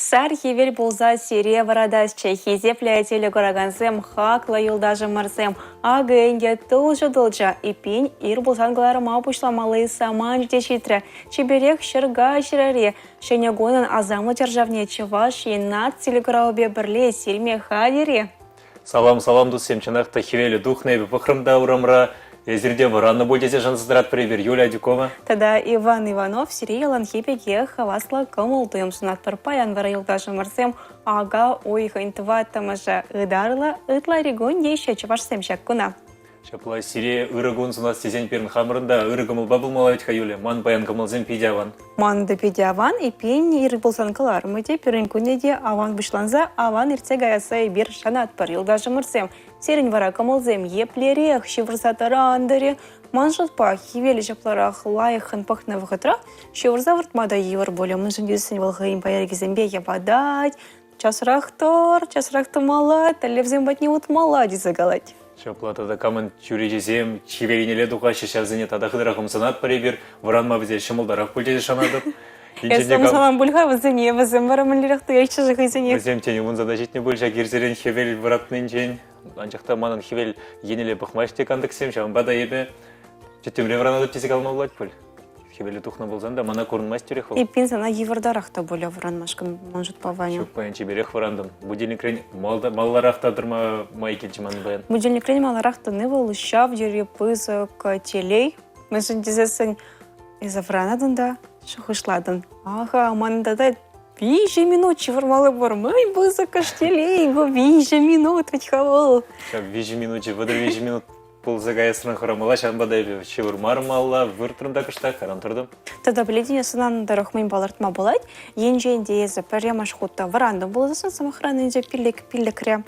Сар хевел болза сире варадас чехизе пляйтелі көрагансем хакла юлдажы марсем агенге тылжа и пень ир болсан гларыма пушламалы саман ждешитре чеберех шырга шираре шенегонын азамы державне чеваш енат телеграубе бірле сельме хадере. Салам дусем чанахта хевели духнебе пахрымда урамра. Езерде варанна будете жансыздрат привер Юлия Дюкова. Тогда Иван Иванов Сириялан хипеке хавасла камултым сунат парпаян вара юлдажы марсем ага ойхын тваттамажа ыдарла ытла регон еще чевашсем шаккуна. Шапла Сирия ырыгун сунат стезен перн хамрында ырыгымыл бабылмалайт Юлия ман баян камылзен пидяван. Ман да пидяван и пень ир болсан калар мыте перен кунеде аван бышланза аван ирце гаяса и бир шанат пар юлдажы марсем. Серень вара камылзем еплерех шивырсатара андыре манжылпа хивели жапларах лайхын пахна вахатра шивырза вартмада евр более мыжындесін валхаим паяргизембе ябадать часрахтор малат алевзем батни вот малади загалать. Шапла тада камын чурежезем чиверинеле духа шешавзене тада хыдрахым санат паребир варанма бизе шымылдарах пультезе шанадып. Я сам бульха вазене вазем варамалирах то я еще же хайзене. Вазем тени вон задачить не больше герзерен хевель вратнын чень. Анчахта манан хевель енеле бахмаште кандыксем шам бада ебе. Четемре вранадып тезек алмаулать пуль. Хевели тухна болзанда мана корн мастере хол. И пинзана евардарахта более вранмашкам может пованю. Шукпаян чеберех врандам. Будильник рень малларахта дырма майкельчи ман баян. Будильник рень малларахта нывал щав дерье пызок телей. Мы же дизесен из вранадында шухышладын. Ага, мандада 5 минут чевармалы бар. Мой пызок аштелей го 5 минут ведь хавал. 5 минут воды 5 минут. Пол загаясрын храмала шамбадай чевармар малла выртрымда кышта харам тұрдым. Тогда бледине сынан дарахмын балартма болать. Енженде езі пәрремаш хутта варандым боласын самохраны инже пиллек-ре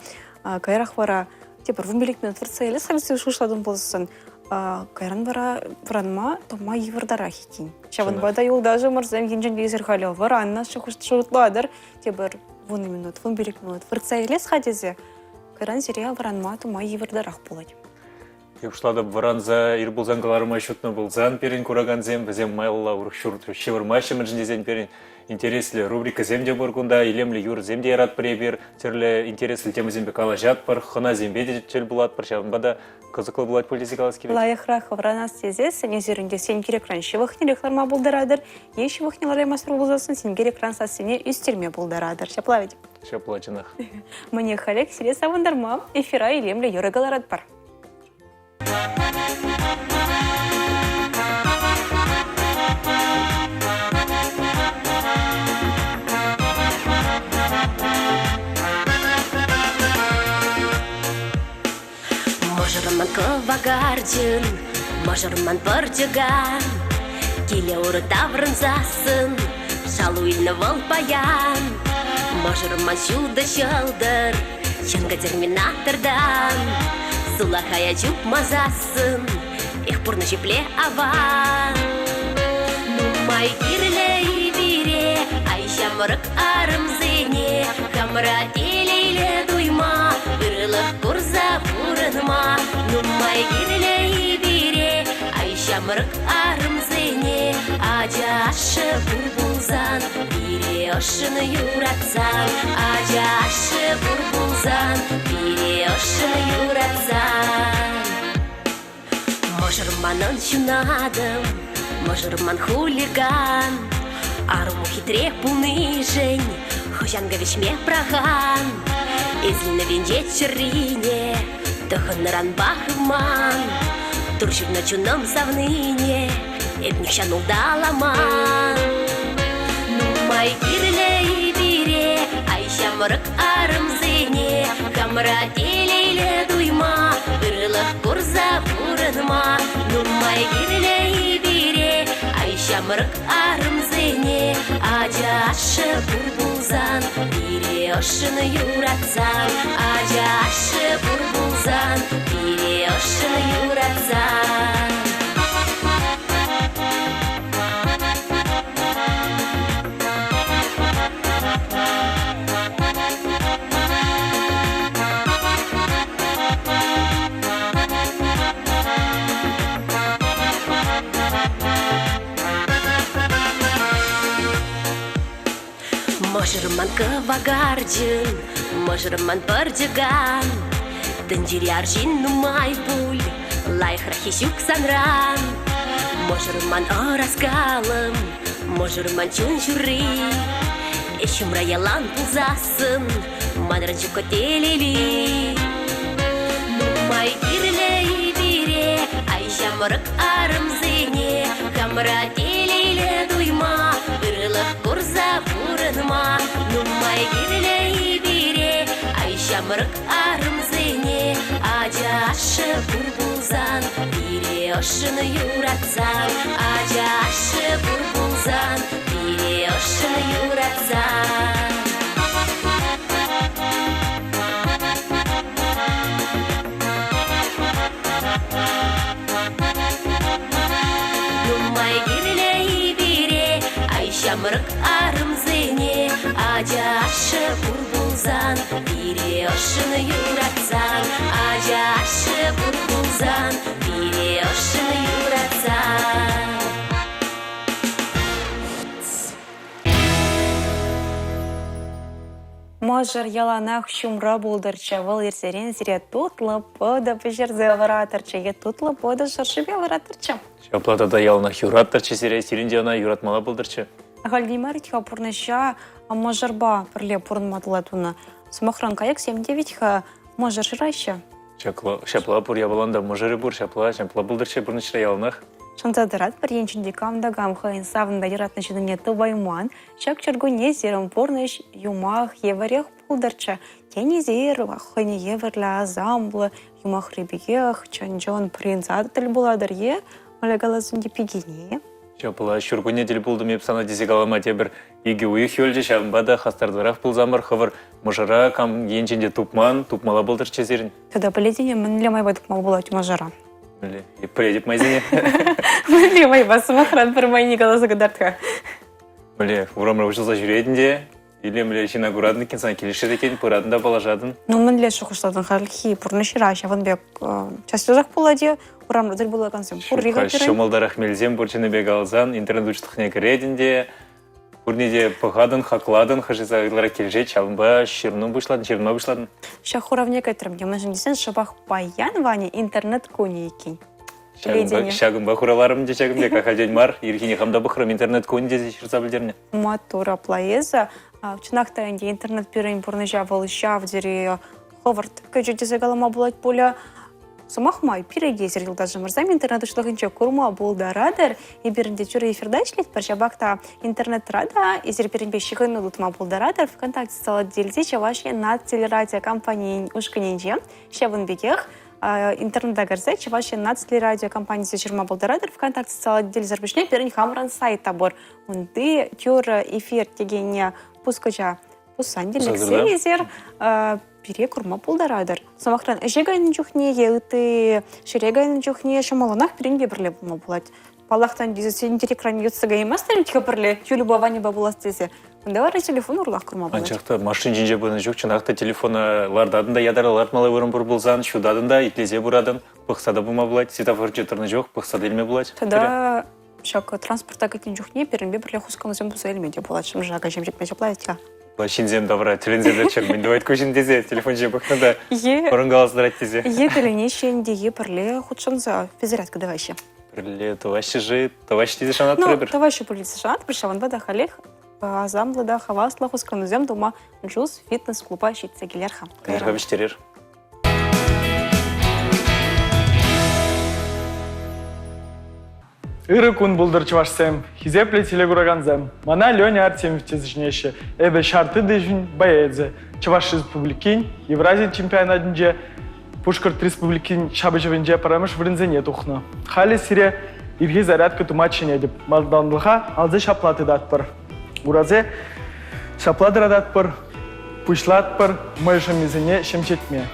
кайрах вара. Тепер вымбелек минут варца елес хамсы шушладым боласын. Кайран вара варанма тома евардарах екин. Шаван бада юлдажы марзем енженде езір халю варанна шутладыр. Тепер вон минут, вымбелек минут варца елес хадезе. Кайран зире варанма тома евардарах болать. Юшлада варанза ирбулзан галарма шутна булзан перен кураганзем безем майла уршурт шевармаши мажндезен перен интересли рубрика земде бургунда илемли юр земде ярат пребер терле интересли тема зембе кала жат пар хана зембе чел булат пар шамбада кызыклы булат политикаласки лайхрах вранас сезес сенезеринде сен керек раншевых нереклама булдарадыр ешевых нелары мастер булзасын сен керек ранса сене үстелме булдарадыр шаплавить шаплачынах мне халек сире савандарма эфира илемли юры галарат пар. Можырман ковагардин, можырман бардиган, келе урыта врынзасын, шалу илні волпаян. Можырман шуда шалдыр, чынга терминатордан, сулахая чуп мазасын, их пурны жепле аван. Нумай кирле и бире, айша мырык арымзыне, хамра телейле дуйма, бирылық курза бурынма. Нумай кирле и бире, айша мырык арымзыне, ажашы бурбулзан, бире ошыны юратсан, ажашы бурбулзан, бире ошыны юратсан. Можырманын чунадым, можырман хулиган, аруму хитре пулный жень, хожанга вешме праган, изліні венже чырине, тохыныран бахыман, туршивна чуным завныне, эдних шанул даламан. Нумай кирле и бире, айша мырык арымзыне, хамра телейле дуйма, бирылық курза бурынма. Нумай кирле и бире, айша мырык арымзыне, ажашы бурбулзан, бире ошыны юратсан, ажашы бурбулзан, бире ошыны юратсан. Можырман кывагардин, можырман бардиган. Тындири аржин нумай пуль, лайхрахи щук санран. Можырман ораскалым, можырман чунчурри. Эшумра ялан пулзасын, манранчу котелели. Нумай кирлей бире, айшамрык арымзыне. Камра телейле дуйма, ырылык курза бурынма. Нумай кирлей бире, айшамрык арымзыне. Ажашы бурбулзан, бире ошыны юратсан. Ажашы бурбулзан, бире ошыны юратсан. Нумай кирлей бире, айшамрык арымзыне. Ажашы бурбулзан, бире ошыны юратсан. Ажашы бурбулзан, бире ошыны юратсан. Можыр яланах шумра булдырча, выл ерсерен зире тутлы пода пешерзе варатырча, е тутлы пода шаршыбе варатырча. Шаплатада ялнах юраттырчы сире, сиринде она юратмала булдырчы. Галдимар тха пурныша, можырба пірле пурнматыла туна. Смахран каяк 7-9 можыр шырайша. Шапла пур ябаланда можыры бур, шапла булдырчы пурнышра ялнах. Шантадырат бір енчінде камдагам хайын савында ератны жидыне тывайман, шак чыргуне зерім пурныш юмах еварех пулдырча. Тені зер хайны еверлі азамблы, юмах ребех, чанжон принц артыль буладыр е, малагалазынде пигене. Шапла шургуне дел булдым епсана дезегалама тебір иги уйых елді шамбада хастардырақ пулзамыр хывыр можыра кам енчінде тупмала булдырчы зерін. Тогда полетіне мінле майбадық мал болады можыра. И поедет майзине. Мінле майбасы махран бір майне қаласы қыдартқа. Урамра ұшылса жүретінде, или міле шин аккуратны кенсан келешеді екен, пырадында балажадын. Ну, мінле шуқыштадың қалхи, пұрнышыра, шаванбек частызақ болады, урамра дыр болады қансым. Шумалдарах мелзем, бұрчыны бек алзан, интернет ұчтықне кіредінде, Урниде пахадын, хакладын, хашизағылара келже, чалынба, шырным бұшладын. Шах уравне кәтірім, демажын десен, шабақ баян ване интернет көне екен. Шагымба хураларым де шагымде, кахаден мар, ерхине қамда бұқырым интернет көне де шырса білдеріне. Матура плаеза, чынақта әнде интернет берін бұрны жабылы шав дере ховард көжедесі қалама болады боля. Сумахмай пирегезер елдажы мырзам интернет ұшылығынша көрма болдарадыр. Еберінде түрі эфирда ішлет, бір жабақта интернет рада, езер берінбе шығын ұлытма болдарадыр. ВКонтакте салы делзе чаваши над телерадио компаниян ұшқыненже. Шевын бекех интернетда көрзе чаваши над телерадио компаниясы жырма болдарадыр. ВКонтакте салы делзер бішне берін хамран сайта бұр. Онды түр эфир дегенне пускача пусан деліксе езер пире курма пулдарадыр. Самахран әжегайның жүхне, еуті шерегайның жүхне, шамаланақ пиренге бірле бұлма болады. Палақтан дезесі интерекран етсіға емастан өтіға бірле, тюлі баване бабулас десе. Онда вара телефон ұрлақ курма болады. Анчақта машин жинже бұны жүк, чынақта телефоналардадында ядаралар малы өрім бұр бұлзан, шудадында, итлезе бұрадын, бұқсада бұма болады, светофор жетірні жоқ, бұқсада елме болады. Тада шақ транспортта кеткен жүхне, пиренбе бірле хұсқанызен бұса елме де болады. Шымжаға жем жетме жаплайды. Шинзем добра, телензем чек, мен давай көшін дезе, телефон же бұқнада, бұрын қаласыдырат дезе. Теліне шендеге бірле құтшынза, физарядка давайшы. Бірле, тавайшы жи, тавайшы дезе шанат бір? Ну, тавайшы полиция шанат, бір шаванба да халех, азамблы да хавасла хұсқанызем дома джуз фитнес-клуба шетсегелерха. Кайырға біштерер. Иры күн бұлдыр чывашсем, хизепле телегураганзем. Мана Леня Артемьев тезішнеші, әбі шарты дежін баядзе. Чываш республикин, Евразия чемпионатынже, Пушкарт республикин шабыжывынже парамыш врынзене тухны. Халі сире ирге зарядка тумачын едіп, малданлыға алзы шаплаты датпыр. Уразе шапладыр адатпыр, пушлатпыр, мыжымезіне шемчетме.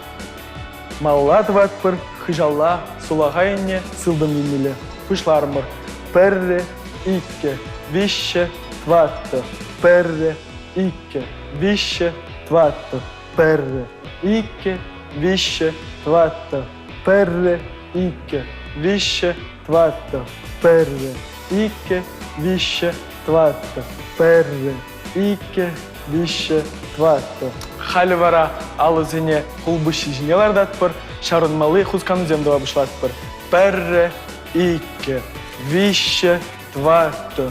Маллат ватпыр, хыжалла, сулағайынне, сылдым енмелі. Пушлармыр. Перре, икке, вище, тватты. Перре, икке, вище, тватты. Перре, икке, вище, тватты. Перре, икке, вище, тватты. Перре, икке, вище, тватты. Перре, икке, вище, тватты. Халі вара алызыне хулбыши жинелардат бір, шарынмалы хускану земді вабышлат бір. Перре, ике, вище, тватты.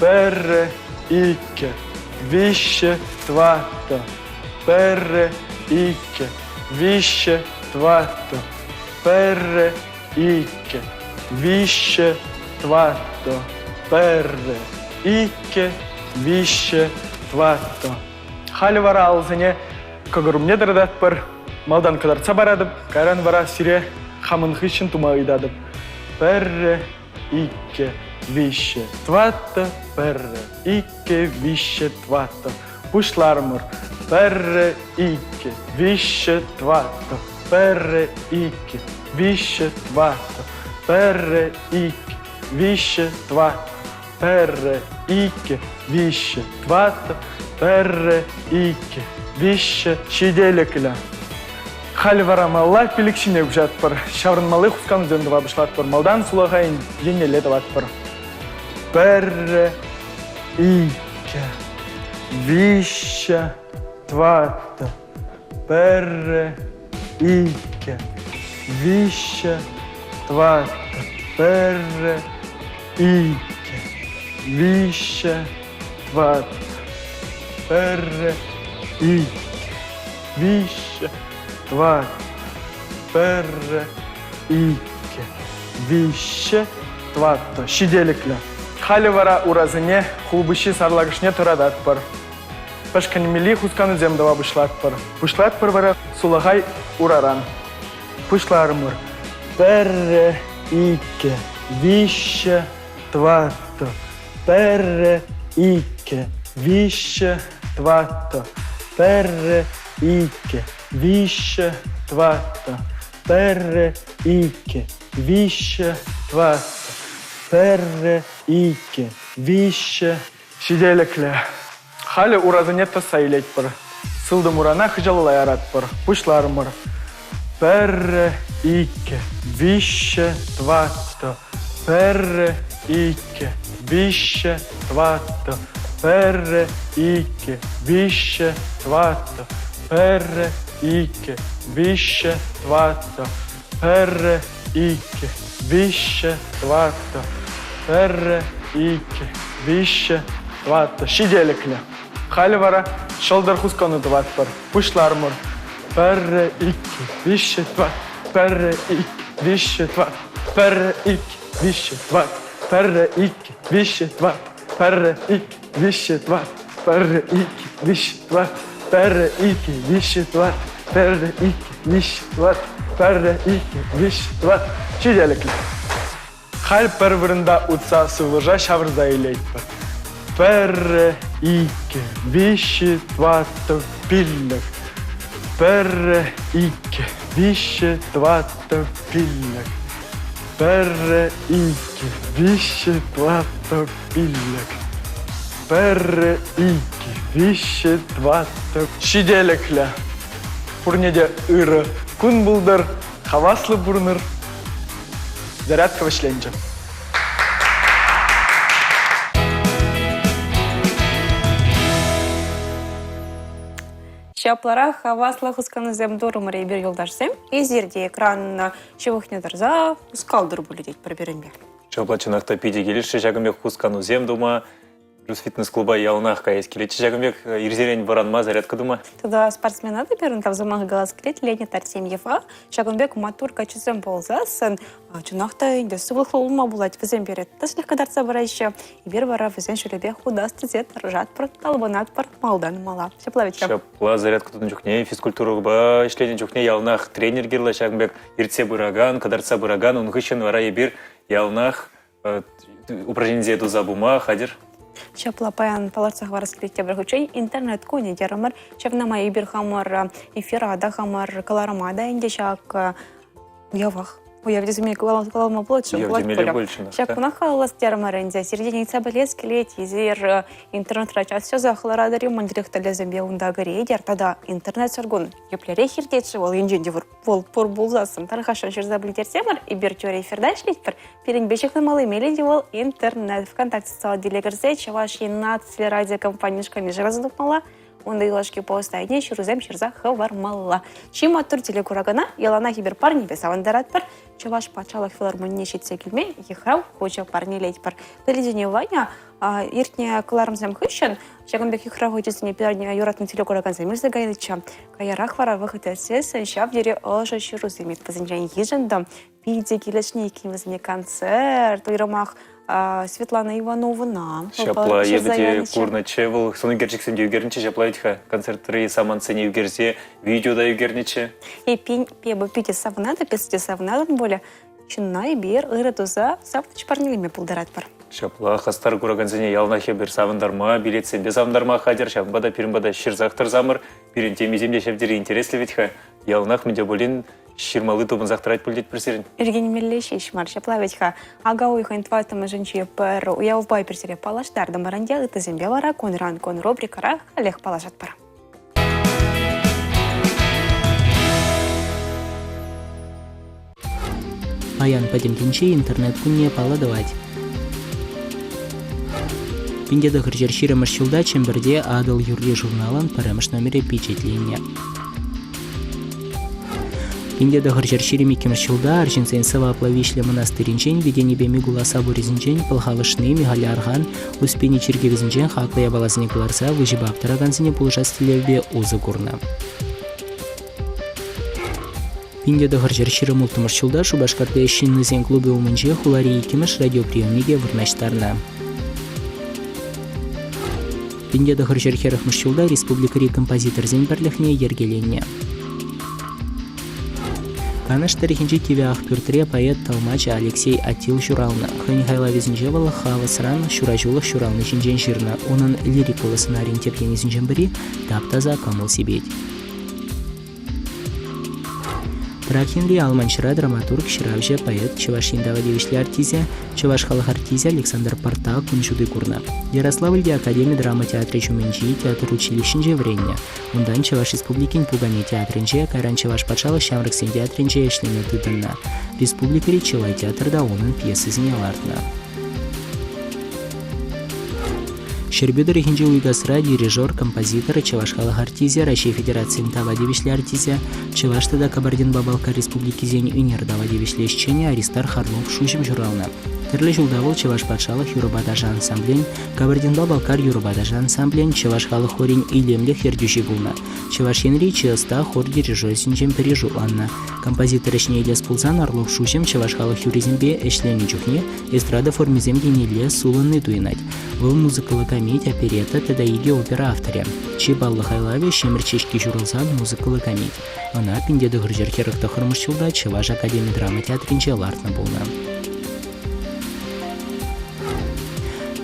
Перре, ике, вище, тватты. Перре, ике, вище, тватты. Перре, ике, вище, тватты. Перре, ике, вище, тватты. Халі вара алызыне көгірімне дырдат бір, малдан кадарца барадып, кайран вара сире хамын хыщын тума ыйдадып. Перре, ике, вище, тватты. Перре, ике, вище, тватты. Пушлармыр. Перре, ике, вище, тватты. Перре, ике, вище, тватты. Перре, ике, вище, тватты. Перре, ике, вище, тватты. Перре, ике, вище, шиделекля. Халі вара малла пилікшіне күжат бір. Шаврынмалы хускан үзенді вабышлат бір. Малдан сулағайын енеледі ват бір. Перре, ике, вище, тватты. Перре, ике, вище, тватты. Перре, ике, вище, тватты. Перре, ике, вище, тватты. Перре, ике, вище, тватты. Шиделеклі. Халі вара уразыне хулбыши сарлагышне тұрадат бір. Пашканемели хусканы земді вабышлат бір. Пушлат бір вара сулағай ураран. Пушлармыр. Перре, ике, вище, тватты. Перре, ике, вище, тватты. Перре, ике, вище, тватты. Перре, ике, вище, тватты. Перре, ике, вище, шиделеклі. Халі уразыне тасайлет бір. Сылдым урана хыжалылай арат бір. Пушлармыр. Перре, ике, вище, тватты. Перре, ике, вище, тватты. Перре, ике, вище, тватты. Перре, ике, вище, тватты. Перре, ике, вище, тватты. Перре, ике, вище, тватты. Шиделеклі. Халі вара шолдар хусканы тват бір. Пушлармыр. Перре, ике, вище, тватты. Перре, ике, вище, тватты. Перре, ике, вище, тватты. Перре, ике, вище, тватты. Перре, ике, вище, тватты. Перре, ике, вище, тватты. Перре, ике, вище, тватты. Перре, ике, вище, тватты. Перре, ике, вище, тватты. Шиделеклі. Халь первырында утса сывыжа шавырза илейт бір. Перре, ике, вище, тватты, пиллік. Перре, ике, вище, тватты, пиллік. Перре, ике, вище, тватты, пиллік. Перре, ике, вище, тватты. Шиделеклі. Пурнеде ыры күн бұлдыр, хаваслы бұрныр. Зарядка вышленче. Шаплара хавасла хусканы земдору мәрей бір елдашсем. Езерде экранына шевухне дырза, ұскалдыр бұледет бір-бірінбе. Шаплачынақта пиде келіші жағымек хускану земдума. Плюс фитнес-клуба ялнах каяс келечі жағымек ирзерен баранма зарядка дума. Туда спортсмена даберін кавзамағы галас келет Леонид Артемьева. Жағымбек матур качызым болзасын. Чынақта инде сывылық олма бұлайт візен берет. Таслих кадарца бара еще. И бер бара візен шүлебе худасты зет, ржат пыр, талбанат пыр, малдан мала. Шаплавечка. Шапла зарядка тудын жүхне, физкультуру ба ишлеген жүхне ялнах тренер герла жағымбек иртсе бұраган, кадарца бұраган, ұнғышын вара ебір ялнах упражнение ду забума, хадир. Шапла паян паларцах вараскелетте бір хүчей интернет көне дерімір. Шапнама ебір хамар эфирада хамар каларамада инде шак явах. Я в дизме калама плотше. Я в дизме больше. Шак нахалас дерімір инде. Серединица белескелет, езер интернет рачат. Все за хлорадари мандиректа лезембе унда горейдер. Тогда интернет саргун. Еплере хирдетші ол енженде вол пор булзасын. Тархашан жерза білдерсемір. Ибер тёре эфирда шлетпір. Перенбешекті малы меледи ол интернет. ВКонтакте стала делегерзе. Чаваш енат радиокомпанияшками же раздупмала. онда илашки постайне шырузем шырза хавармалла. Чима тур телекурагана, ялана хибер парни без авандарат пар, чаваш пачалах филармония шитсе килме, ехрау хоча парни лейт пар. Телевидение Ваня, иртне клармзем хыщен, чагамбек ехрау хочесне пирня юратный телекураган замирзе гайлича, каярах вара выход сессия, шабдери ожа шыруземит позинжан ежендам, пиде килешники возне концерт, уйрамах Светлана Ивановна. Шапла ебете курна чевел, соны герчиксен дюгерниче, шапла этих концертры саман цене югерзе, видео да югерниче. И пеба пите савнада, песте савнадан более, чинна и бир, ыратуза, савныч парнилими пулдарат пар. Шапла хастар кураганзене ялна хебер савандарма, билетсен без савандарма хадер, шапбада пирмбада ширзахтар замыр, пирин темиземде шевдери интересли ветха, ялнах медиаболин, Ширмалы тобын зақтырайт пөлдет бірсерін. Иргені меллеші шмар, шаплавечка. Ага уйхан тватама женчие пэр, уявбай персере палаштардам барандя, это зембе вара, конран, кон робрикара, олег палашат пара. Паян падемкенче интернет күнне паладывать. Пиндеда хыржершире маршилда чемберде адал юрли журналан парамыш номере печатленне. Пиндеда хыржершире микемаршилда аржинсен сава плавишле монастыринчен веденебе мигула сабуризинчен пылхалышны мигалярган успени чиргевизинчен хаклая балазыне кыларса выжибаптыраганзине пулжастилевбе узы курна. Пиндеда хыржершире мултымаршилда Шубашкарта ещиннызен клубе умынче хулари икимеш радиоприемниге вырнаштарна. Пиндеда хыржерхерах маршилда республикари композитор зенберлехне ергеленне. Канаш тарихинче кивях пюртре поэт Талмача Алексей Атил Шурална. Ханихайла визинчевала хавасран Шурачулах Шуралны шинчен жирна. Онын лирикалы сценарийн тепленесинчен бири таптаза камыл сибеть. Тракинри Алманшира драматург Ширавже поэт Чевашин Давадевишле артизе, Чеваш халах артизе Александр Парта Кунчуды Курна. Ярославльде Академия драма театре Чуменчи театр училищенже вренне. Ундан Чеваш республикин Пугане театренже, Кайран Чеваш пачала Шамраксен театренже эшлене тыдынна. Республикари Чевай театр да онын пьесы зинелартна. Щербюдер ихинче уйгасра дирижер, композитор, Чеваш халах артизе, Россия Федерации Давадевишле артизе, Чеваштада Кабардин-Бабалка Республики Зень Инер Давадевишле исчене Аристар Харлов Шушим журнална. Терле жылдавыл Чеваш патшалых Юрбадажа ансамблен, Кабардин-Бабалкар Юрбадажа ансамблен, Чеваш халах хорин илемле хердюши булна. Чеваш енри честа хор дирижер синчем пережуланна. Композитор ишне Ильяс Пулзан Орлов Шушим Чеваш халах юризимбе эшлени чухне, эстрада формизем генеле суланны туинать. Выл музыкалы комедия, оперета, тадаиги опера авторе. Чебаллы хайлаве шемерчешки журалзан музыкалы комедия. Она пиндеды гыржерхерахта хырмышчылда Чеваш Академия драма театринче лартна булна.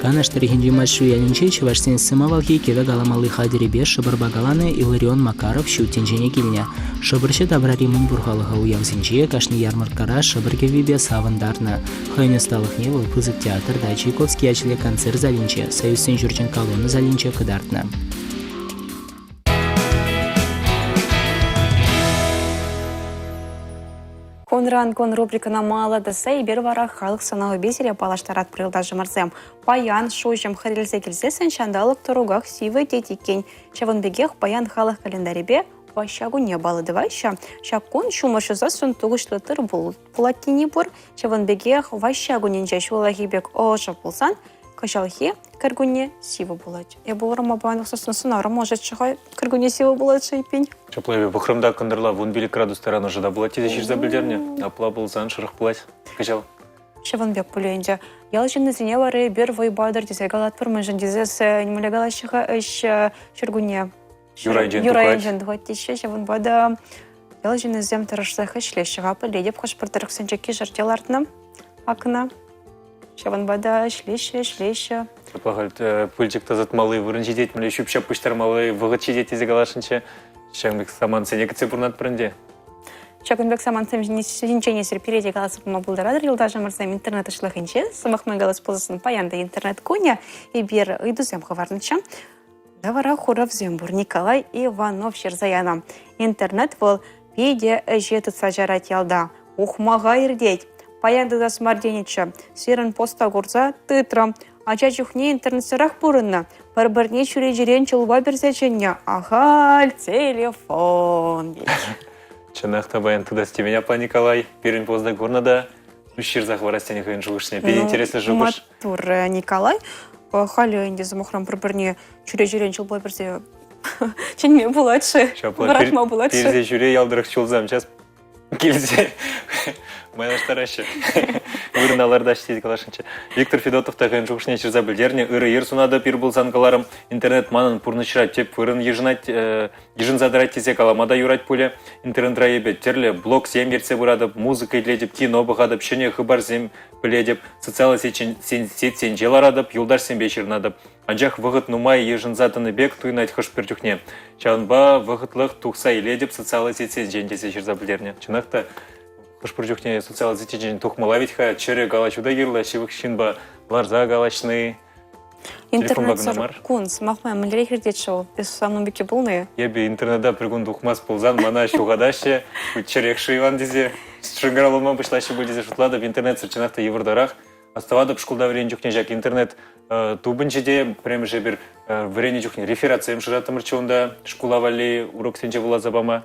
Канаш тарихинче матчу ялинче Чевашсен сымавалхи кеве галамалы хадеребе Шыбырбагаланы Иларион Макаров щутенчене килня. Шыбырче табраримын бурхалыға уявзинче кашны ярмаркара Шыбыргевебе савындарна. Хайны сталыхне выл пызык театрда Чайковский ачыле концерт залинче, Союзсен жүрчен колонны залинче кыдартна. Конран кон рубрикана мала даса и бервара халық саналы безере палаштарат прилдажы марзем. Паян шойшым харилзе келзесен шандалық тұруғақ сивы детекен. Чавынбегех паян халық календаребе вашагу не балыдывайша. Шакун шумашыза сын туғышлытыр бұлаттини бұр. Чавынбегех вашагу ненже шулагибек ошы бұлсан. Кашалхи кыргуне сивы булать. Я был ромабанов сосын сынары может шығай кыргуне сивы булать шайпень. Шаплаве бұқырымда кындырла вон билік градустараны жада булать еді шерза білдерне. Апла бұлзан шырық булать. Кашал. Шаванбек пулейнде. Ялжынны зіне вары бір войбадыр десе галат пырмыжын дезес немеле галашыға үш шыргуне. Юрайнжен дұғат деше шаванбада. Ялжынны зем тұрышсақы шлешіға піледеп қошпыртырық сенчекі жартелартына ақына. Шаванбада шлеше. Пағалт пылчик тазат малы вырын жедет, мөлі шүпшап пұштар малы вғыт жедет езі галашынче. Шаңбек саман сене кітсе бұрнат бірінде. Шагынбек саман сенчене серпереде галасып мабылдарадыр елдажы мырзам интернет ышлығынче. Сымықмай галас позысын паянда интернет көне и бер ыйдузем хаварныча. Давара Хуров Зембур Николай Иванов Шерзаяна. Интернет был педе жетыт сажарат ялда. Ухмага ирдеть. Паянды да смарденеча. Сирен поста гурза тытрам. Ача чухне интернет сырах бурынна. Бір-бірне чүре-жирен чылба берсе ченне, ахаль, телефон. Чынақта баян туда стеменя па Николай. Первен позда горнада. Ущир захворастяне хайын жугышне. Пен интересно жугыш. Матур Николай. Халі инде замохрам бір-бірне чүре-жирен чылба берсе ченме буладшы. Баратма буладшы. Перзе жүре ялдырық чулзам. Сейчас келзе. Майна старашы. Үріналарда штейді калашынча. Виктор Федотов тағайын жуғышне чырза білдеріне үрі ер сунада пир болсан каларым интернет манын пурнышырат теп үрін ежін задрать тезек аламада юрать пуле интернет райебет терле блог зем ерце бұрадып, музыка идледіп, кино бұғадып, шыне хыбар зем біледіп, социалы сет сен желарадып, юлдар сен бешірнадып. Анжақ вғыт нумай ежін затыны бек туйнать хыш піртюхне. Чанба вғытлық туқса иледіп, социалы сет сен жендесе чырза білдеріне. Чынақта Пушпурчухне социал зетичен тухмала ведь ха чере галачуда гирла шивых шинба ларза галачны. Интернет соркун смахмай мэлрей хердет шоу. Без самым беке полные. Я би интернета пригун тухмас ползан мана шугадаще. Черек шиван дизе. Шынгралыма бышлаще будет дизе шутлада в интернет сорчинахта евродарах. Оставада школда время чухне жак интернет тубынчеде прям же бир время чухне реферациям шыратымыр чонда школа вали урок сенче була забама.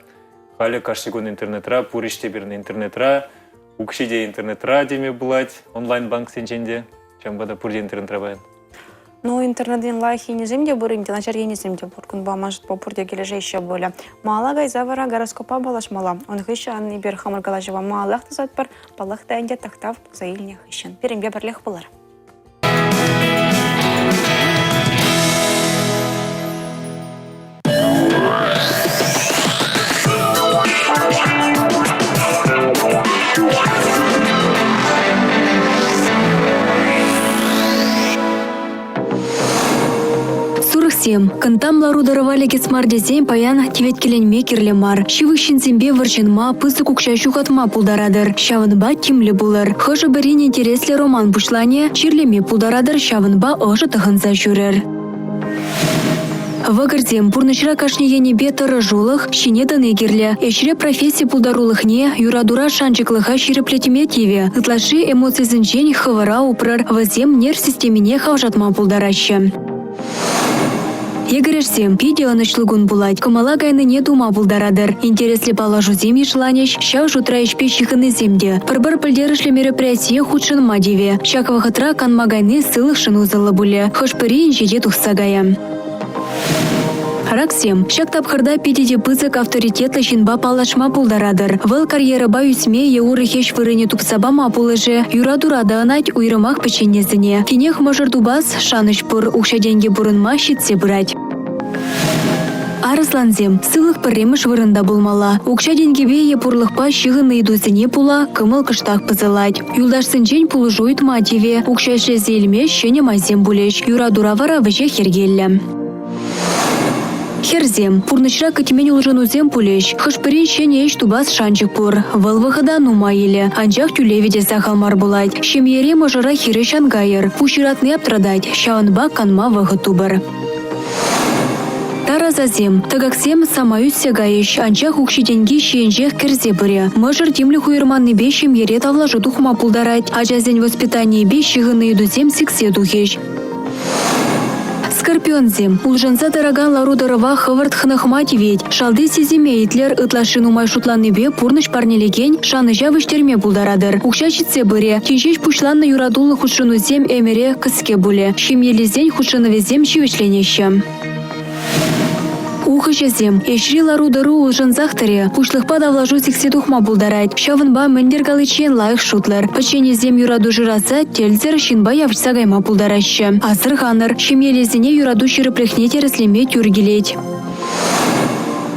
Халі кашсегун интернетра, пуриште бірін интернетра, укшиде интернетра деме бұлад, онлайн-банк сенченде, чамбада пурде интернетра баян. Ну, интернеттен лайхи не земде бұрымде, начар ені земде бұркын ба, мажыт по пурде кележе еще более. Мала гайзавара гороскопа балаш мала. Он хыща анны бер хамыр галажева малах тазат бар, балах дайнде тақтав заилне хыщен. Перемге бірлех болар. Кантам ларударывали кесмарде зем паян теветкеленме кирлемар. Шивыщин зембе варчынма пысы кукша шухатма пулдарадыр. Шавынба кимле булыр. Хыжы бірін интересле роман бушлане чирлеме пулдарадыр шавынба ожы тахынса жүрер. Вагырдем пурнышра кашне небе тыры жулых, шине даны кирле. Эшре профессия пулдарулыхне, юрадура шанчыклыха ширеплетиме тиве. Ытлаши эмоций зынчень хывыра упрыр, вазем нерв системине хавжатма пулдараща. Егерешсем видео начлыгун булать, камала гайны не дума булдарадыр. Интересли положу земи шланеш, ща жутра ишпе чиханы земде. Пырбыр пылдерышле мероприятие худшын мадиве. Щак вахытра канма гайны сылых шынузылы буле. Хошпыри инжеде тухсагая. Раксем, щак тапхырда пидеде пызык авторитетлы шинба палашма пулдарадыр. Выл карьера баюсме еуры хеш вырыне тупсабама пулыже. Юрадурада анать уйрымах печенезіне. Кинех можыр дубас шаныш пур, укша деньги бурынма щитсе брать. Арысланзем, сылых пырремыш вырында булмала. Укша денгебе епурлықпа шығыны идузіне пула, кымыл кыштақ пызылать. Юлдаш сынчен пулы жойт мативе, укша шлезе илме шене мазем булеш. Юрадура вара вже хергелле. Херзем, пурнычра катимен улжынузем пулеш. Хышпырин шене еш тубас шанчык пур. Выл выхода нума еле. Анчах тюлеведе сахалмар булать. Шемьере можыра хире шангайыр. Пущиратны аптрадать. Шаунба канма выход тубыр. Таразазем, тагаксем самаюс сегаеш, анчах укшиденги шиенжех керзе быре. Можыр темлі хуйырманны бешем ере тавлажы тухма пулдарать, ажазен воспитание беші гыны едузем сиксе духеш. Скорпионзем, улжанса дороган ларударова хывырт хынахмати ведь. Шалды сеземе итлер ытлашын умай шутланны бе пурныш парнелеген, шаныжа выштерме пулдарадыр. Укшачитсе быре, тинчеш пушланны юрадулы худшынузем эмере кыске буле. Шемьелезен худшынывезем шивечленеще. Ухышезем, эшри ларудару улжанзахтаре, пушлыхпа давлажу сиксе тухма булдарать. Шавынба мендер галычен лайық шутлар. Паченезем юраду жыраса, тельзер шинба явчса гайма пулдараща. Асыр ханыр, шемьелезене юраду шырыплехне тереслеме тюргелеть.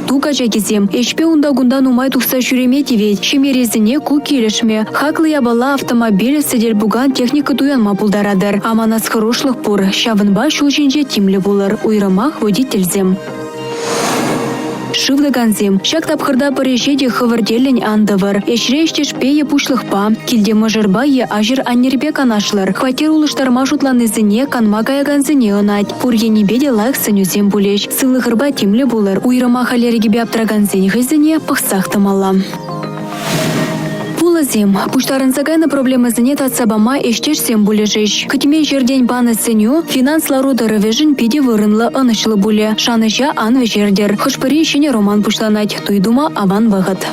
Тукачакизем, эшпе унда-гунда нумай тухса шюреме тивет, шемьерезене ку келешме. Хаклы ябала автомобиль сыдель буган техника туянма пулдарадыр. Аманас хорошлых пур, шавынба шулченже тимле булыр, уйрымах водительзем. Шывлыганзем, щак тапхырда парежеде хывырделлен андывыр. Эшрештеш пее пушлыхпа, килде мыжырба е ажыр аннербе канашлар. Хватер улыштарма жутланызыне канма гаyaганзыне ынать. Пурьене беде лайық сынюзем булеш. Сылыхырба тимле булыр. Уйрыма халерегебе аптраганзыне хызыне пықсақтымала. зим. Пуштарын загайна проблемазыне татсабама эштешсем булежеш. Кытиме жерден баны сеню финанслару дырывежин пиде вырынлы анышлы буле. Шаныча ан вежердер. Хышпыри шене роман пуштанать. Туйдума аван вағыт.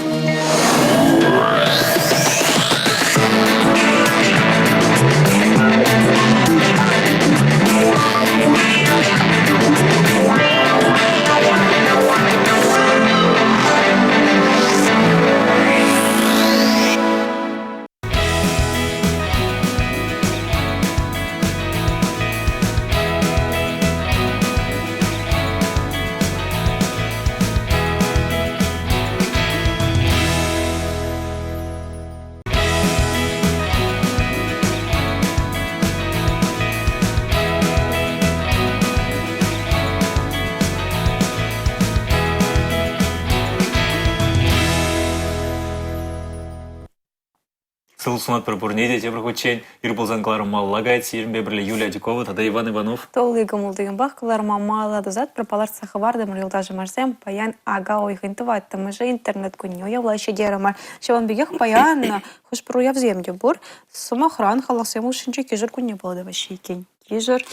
Сылсунат бір бұрнеде тебір көтчен, Ирбулзангларым маллагайт, Сирімбе бірлі Юлия Дюкова, тада Иван Иванов. Толы гамулдыгын баққылар мамала дозат пропалар сахыварды мұрылдажы марсем паян ага ойғынтыват. Тамыжы интернет күнне уявлайшы дерімар. Шеван бігех паян хуш бір уяв земде бұр. Сума хран халасем ұшынчы кежір күнне болды баши екен. Кежір.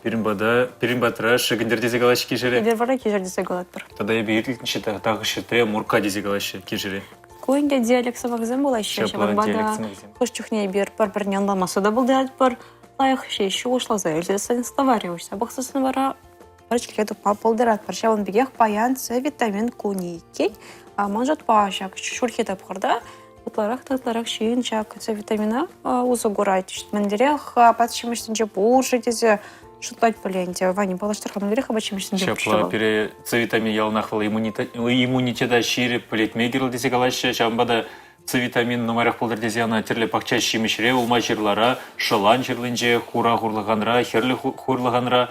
Пирімбатыра шығындер дезе қалашы кежірі. Бербара кежір десе қалат бір. Тада ебе етілтінші тағы шыты мұрка дезе қалашы кежірі. Көйінде диалексовак зем была еще. Хош чухне бер бір нянламасы да болды бір. Лайық еще ушла за эльзесен ставариваешься. Бақсасын бара бірчілге тұпма болдырат. Бірше он бігех паян С витамин күні екен. Манжат пашак шүрхе тапқырда. Тұтларақ шейін чак С витамина ұзы ғұрайт. Мендерек патшымыштынче бұржы дезе шутлать поленте. Ваня, балаштырға мендерек абачымыштынче Шапла пере С витамин ялнақвал иммунитета шире полетмегерл дезе қалашы. Шамбада С витамин номарах полдар дезе ана терле пақча шимешіре улма жерлара, шылан жерлінже, хура хурлығанра, херлі хурлығанра,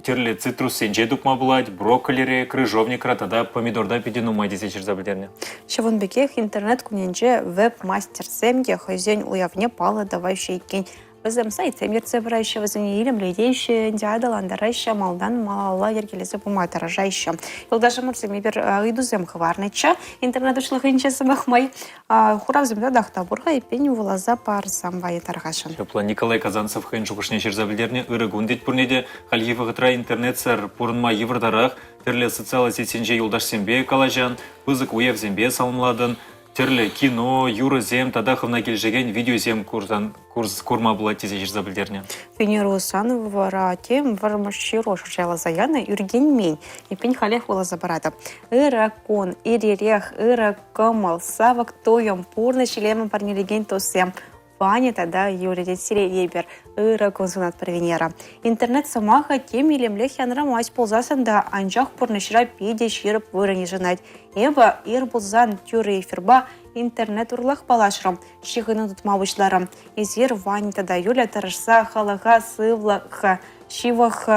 терле цитрус сенже дұқма бұлад, брокколире, крыжовникра, тада помидорда педену май дезе жерзабілдерне. Шевон бекех интернет күненже веб-мастер семге хозяин уявне пала давайшы екен. Біздің сайтем ерцебірайшы, біздің елім лейдейші, индиадаландарайшы, малдан малала ергелесі бұмайтаражайшы. Елдашы мұрсыме бір үйдузем хварныча, интернет ұшлығынче сымақмай, хуравзымда дақта бұрға епен улаза парсам байы тарғашын. Шапла Николай Казанцев хайн жұқышне жерзабілдерне үрі гундет бұрнеде, қалгі вғытра интернет-сар бұрынма евірдарақ, терле социалы сетсенже елдаш сембе калажан, бұзық уев зембе салымладын, терле кино, юры-зем, тадақывна келжеген видеозем курс курма была тезе жерзабілдерне. Венера Усанова варатем вармаширо шыржайла заяны үрген мен. Епен халех ола забарады. Иракон, иререх, иракамал, савак тоем, пурны шилемын парнелеген тосем. Ваня тогда юриден сире ебер. Иракон сунат про Венера. Интернет самаха тем илемлех янрамась ползасында анжақ пурнышыра пиде ширып вырыне жынать. Эба ирбулзан тюры эфирба интернет урлах палашрам, шихыны тутмабычларам. Изер Ваня тогда Юля тарашса халаха сывлаха, шивах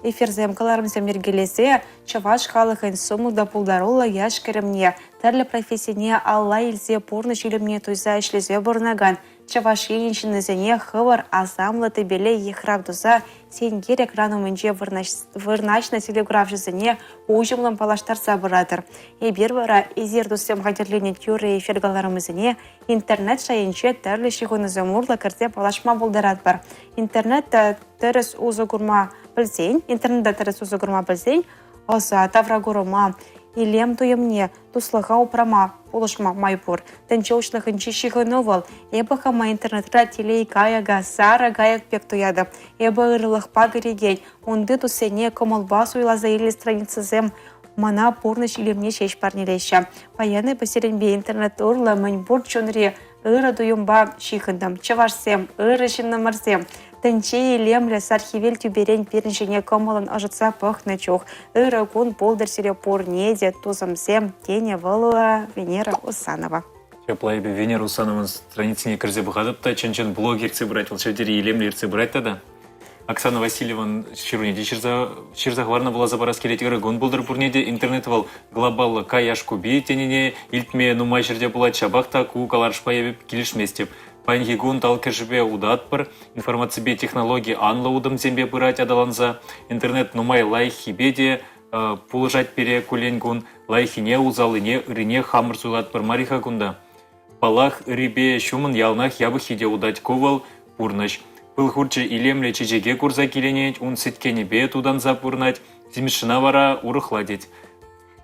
эфирзем каларымзем ергелесе, чаваш халахын суму да пулдарула яшкеремне. Тарле профессияне алла илзе порныш илемне туйза ишлезе бурнаган. Чаваш еншінізіне хывар азамлы тебеле ехрак дуза сен керек ранымынже вырнашна телеграф жызіне ужымлым палаштар сабыратыр. Ебер бара изер дусем хадерлене тюры эфиргаларымызіне интернет шайынче тәрлі шихунызым урла кірте палашма болдарат бар. Интернетта тәріс узы күрма білзен, оза таврагурыма, илем туемне, туслыға упрама, улышма майпур. Тәнче ушлығынчы шихыновал, ебі хама интернетра телей каяга, сара гаяк пек туяды. Ебі ырылық пагыреген, онды тусене комалбас уйлаза или страницызем, мана пурныш илемне шеш парнелеші. Паяны пасеренбе интернет урла мәнбур чонри, ыры дуюмба шихындам, чавашсем, ыры шиннамарсем. Тәнче илемлі сархивел тюберен періншіне комалын ажытса пықны чух. Ыры күн болдыр сире пурнеде, тузымсем, тене вылыла Венера Усанова. Шаплайбе Венера Усановын страницыне кірзе бұқадып та, чын блогерцы брать, волшебдері илемлерцы брать тада. Оксана Васильеван шируниде ширзахварна была забарас келет ыры гон болдыр пурнеде, интернет вал глобаллы каяшку бей тенене, илтме нумай жерде булат шабақта ку каларшпа ебіп келішместеп. Паньги гун тал кешбе удатпыр, информация технологии анла удам зембе бырать адаланза, интернет нумай лайхи беде, пулжать пере кулен гун, лайхине узалыне ырыне хамыр суйлатпыр мариха гунда. Палах рибе шумын ялнах ябы хиде удать ковал пурныш. Пыл хурчы илемле чечеге курса келенет, он сыткене бе тудан запурнать, зимешина вара урыхладеть.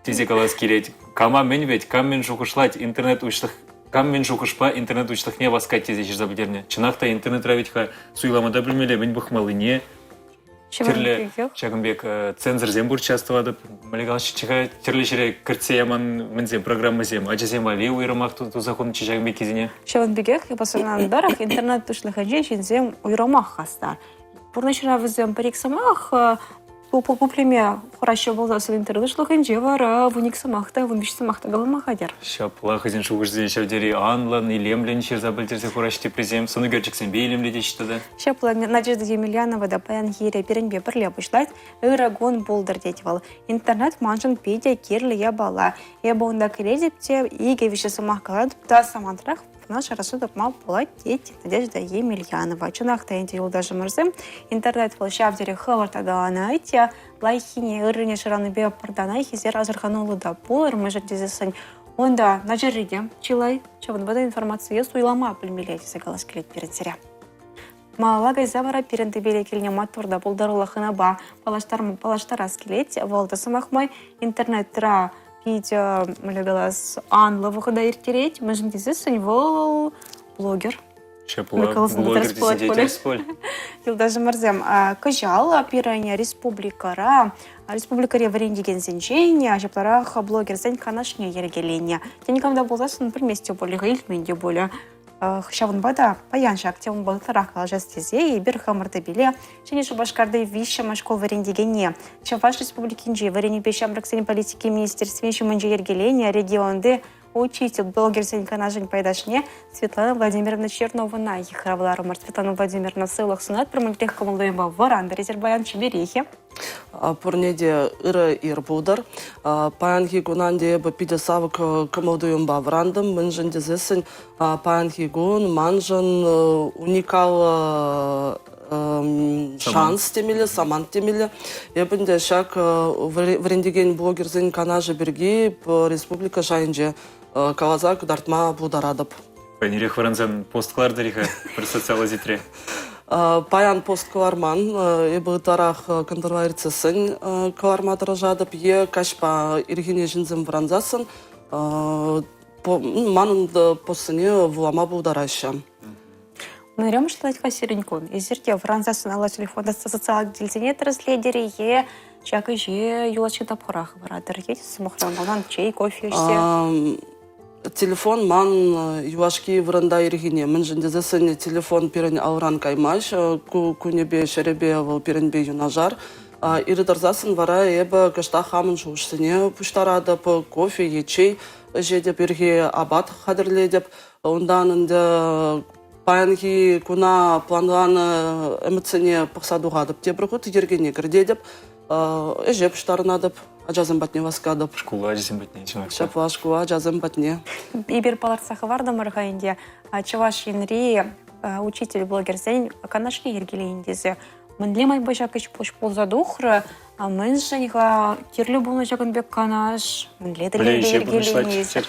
Тезе калас келет. Кама мен ведь, каммен шухышлать, интернет учлых, каммен шухышпа, интернет учлых не васкать тезе жабдерне. Чынақта интернет равитха суйламада білмеле, мен бұхмалыне. Терле Чагымбек цензор зембур частывады. Малегалшы чыға терлешере кіртсе яман мінзем программа зем. Ажазем али уйрамақ тузахон Чагымбек кезіне. Чагымбекех и посылнан дарах интернет тушлых аджей зем уйрамах хаста. Пурнашыра візем парик самах по племе хорошо был за интернет шлых инже вара вуник самахта вунбиш самахта галамахадер. Шапла хазин шугырзен шавдери анлан илемлен шерзабылтерзе хурашти презем. Соны герчексен бейлемле дечтады. Шапла Надежда Емельянова да паян хире перенбе бірле бұшлайт, үйрагон болдыр детівал. Интернет манжын пейде керлі ябала. Еба онда кредитте, иге виші самах калад, да самантрах наша рассудок мал полать дети Надежда Емельянова. Чынақта енте юлдажы мырзым. Интернет был шавдері хавартада анайтя, лайхине ырыне шыраны бе пардана хизер азырханулы да болыр, мы же дезесін. Онда на жериде, чилай, чавын бада информация суйлама білмелейді загалас келет перед зіря. Малагай завара перенді беле келіне матурда болдарылы хынaba палаштар аскелет, волда самахмай интернет-тра видео малегалас анлы выхода иртереть, мы же дезесін вол блогер. Шапла блогер дезидетельсполь. Даже мырзем, кажал пирания республикара, республикаре варендеген зенчения, шапларах блогер зень канашне ергеления. Я никогда был засын приместе более гильменде более. Шавын бада паянша активын болтарах калажастезе и бир хамырды биле. Және шубашкарды вище машкол варендегене. Чаваш республикинже варене пешамраксен политики министерстве шумынже ергеления регионды учитель блогер Канажин пайдашне Светлана Владимировна Чернова ехравлару Светлана Владимировна сылах сунат промультех комулдуемба варанда резерваян чеберехи. Порнеде ыры ирбудар. Паянхи гунанде бапиде савык комулдуемба варандам. Мынжын дезесін паянхи гун манжын уникал шанс темелі, саман темелі. Ебінде шак варендеген блогер Канажи берги республика жайынже калазак дартма бударадып. Панирих варанзан посткалар дариха бір социализитре. Паян посткаларман, ебі тарах контролайрцесін каларма дыражадып, е кашпа иргене жінзім варанзасын, манынды посыне вулама будараща. Мы рем что лайт хасиренькон. Изерте варанзасын ала телефонда социалак дельзинет разледери, е чак и же юлачы тапхарах варадыр. Едь самохрангалан чай, кофе все. Телефон ман юашки вранда иргине. Мен жіндезесін телефон перен ауран каймаш, кунебе шеребе вал перенбе юнажар. Ирыдарзасын вара ебі кышта хамын жуышсыне пуштарады кофе, ечей жедеп ирге абат хадырледеп. Онданынды паянхи куна планланы эмоцияне пықсадуғадып. Тебірғыт ергене кірдедеп, эже пуштарынадып. Ажазым батне васкадып. Шкула ажазым батне. Шапла шкула ажазым батне. Ибер паларцахы варда маргаинде. Чаваш инри учитель блогер зень канашни ергелейндезе. Мэнле май башакыч пош ползадухры. Мэн женьга кирлю болна жагынбек канаш. Мэнле ділерге ергелейндезе.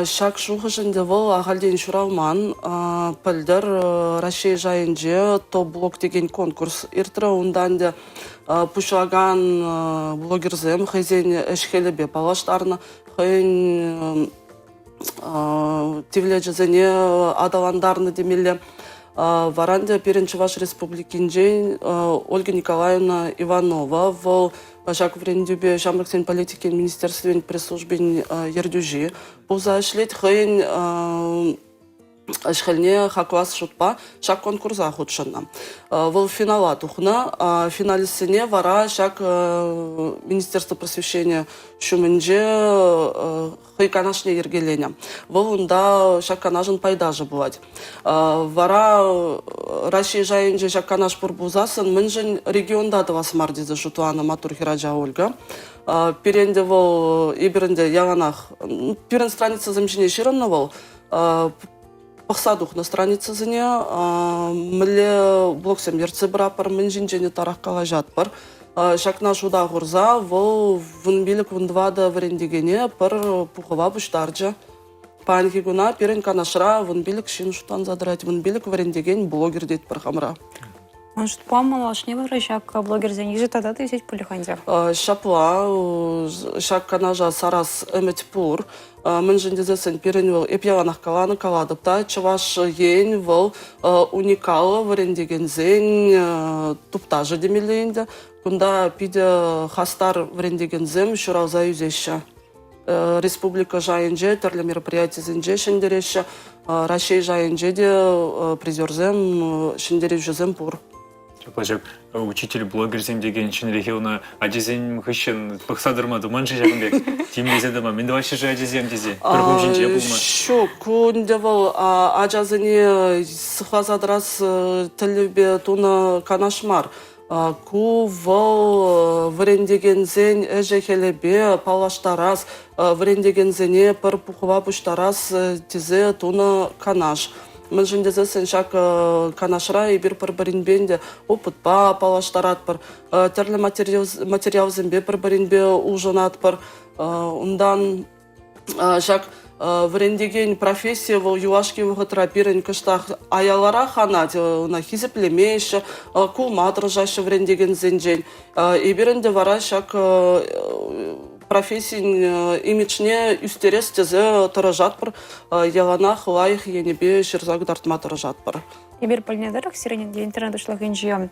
Шак шухы жынде вол ағалден шуралман. Пілдір Рашей жайынже топ блог деген конкурс. Иртірі онданде пушлаган блогерзем хайзен эшхелебе палаштарны хайын тивлежезене адаландарны демеле варанде перенче ваш республикинже Ольга Николаевна Иванова в Жак Врендюбе Жамраксен политики министерствен пресс-службен ердюжи буза шлет хайын Ашхальне хаклас шутпа шак конкурса худшана. В финала тухна, финалистине вара шак Министерство просвещения шумынже хайканашне ергеленя. Волунда шак канажын пайдажы бывать. Вара Рашей жайынже шак канаш пурбузасын мынжын регионда давасмардизы шутуана матур хираджа Ольга. Перенде вол иберенде яганах. Перен страница замчине ширанна вол. Пақсадух на странице зіне, мүлі блоксем ерце бірапар, мен жинжені тарақ қала жатпар. Шакна жуда ғырза, вол вынбелік вындвада варендегене пір пұқыва бұштарджа. панхи гуна пирен канашра вон билик шин шутан задрать, вон билик варендеген блогер дейт бір хамра. Он что помало, аж не выращак блогер за них же тогда ты взять полиханья. Шапла, шак канажа сарас эметпур, мен жендезесен пирен эпьяванах каланы каладыпта, чаваш ен вол уникал варендеген зен туптажы демелейнде, кунда пиде хастар варендеген зем шурал заюзеща. Республика жайынже, терлі мероприятие зенже шендереща, Россия жайынже де призерзем шендережезем пур. Учитель блогер деген için региона ажизен хышын пахсадырма думаншы жағынбек. Тим дезедіма, мен давай же ажизем дезе. Біргім жинже бұлма. Шо, күнде бұл ажазыне сықлазадырас тілібе туны канашмар. Ку вол врендеген зен эжехелебе палаштарас, врендеген зене пір пухова пуштарас тезе туны канаш. Мен жендезесен шак канашра и бир пір-бірінбенде опытпа палаштарат пір, терлі материал зенбе пір-бірінбе ужынат пір. Ондан шак врендеген профессия вол юашки вғытра пирен кыштах аялара ханат, на хизеплемейші, кулмат рыжашы врендеген зенжен. И бірінде вара шак профессиян имичне үстерес тезе тұрыжат бір, яланах лайық енебе шырзак дартма тұрыжат бір. Ибер полнедарах сиренен интернет ушлах инжием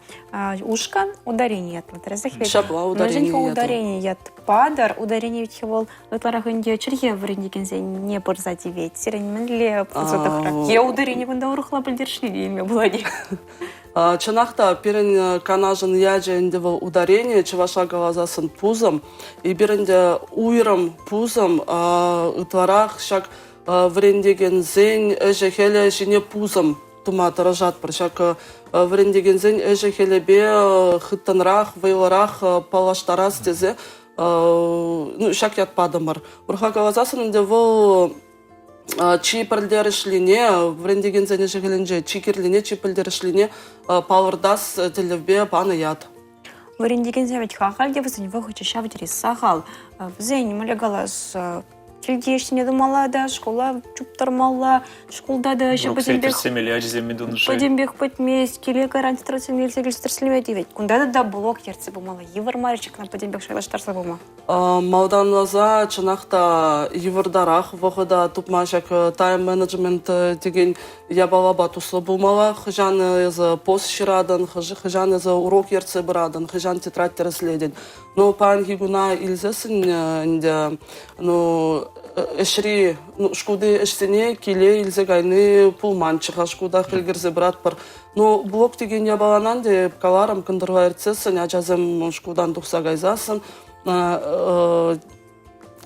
ушка ударение от матрезах. Шапла ударение. Но ударение от падар, ударение ведь его утларах инди черге в рендикензе не порзати ведь. Сиренен ли процентах. Я ударение ванда урухла поддержли имя было не. Чанахта пирен канажын яджа индевал ударение, чеваша галазасын пузом, и биренде уйрам пузом утларах шак врендеген зен эжехеле жіне пузом тума таражат бір шак врендеген зен эжехелебе хыттанрах, вайларах палаштарас тезе шак ятпадымыр. Урха галазасын индевал чи пілдерішліне, врендеген зәне жығылінже, чи керліне, чи пілдерішліне палырдас тілівбе паны яд. Врендеген зәне ведь хахал, где вы за него хочешь авдерис сахал. В зәне малегалас Тілдештіне думала да, школа чуптармала, школда да, ще подембек потместь, келе гарантитрациян елсегілістірсілме дейвет. Кунда да блок ерце бумала, евар маричек на подембек шайлаштарса бума. Малдан лаза, чанақта евардарах, вғыда тупмашак тайм-менеджмент деген ябалаба туслы бумала, хыжан езі пост ширадан, хыжан езі урок ерце бұрадан, хыжан тетрадь терследен. Но пан гигуна илзесін, эшри шкуды эшсене келе илзе гайны пулманчыға шкуда хылгірзе брат бар. Но блок деген ябаланан де каларым кындырға әртсесін, ажазым шкудан тұқса гайзасын,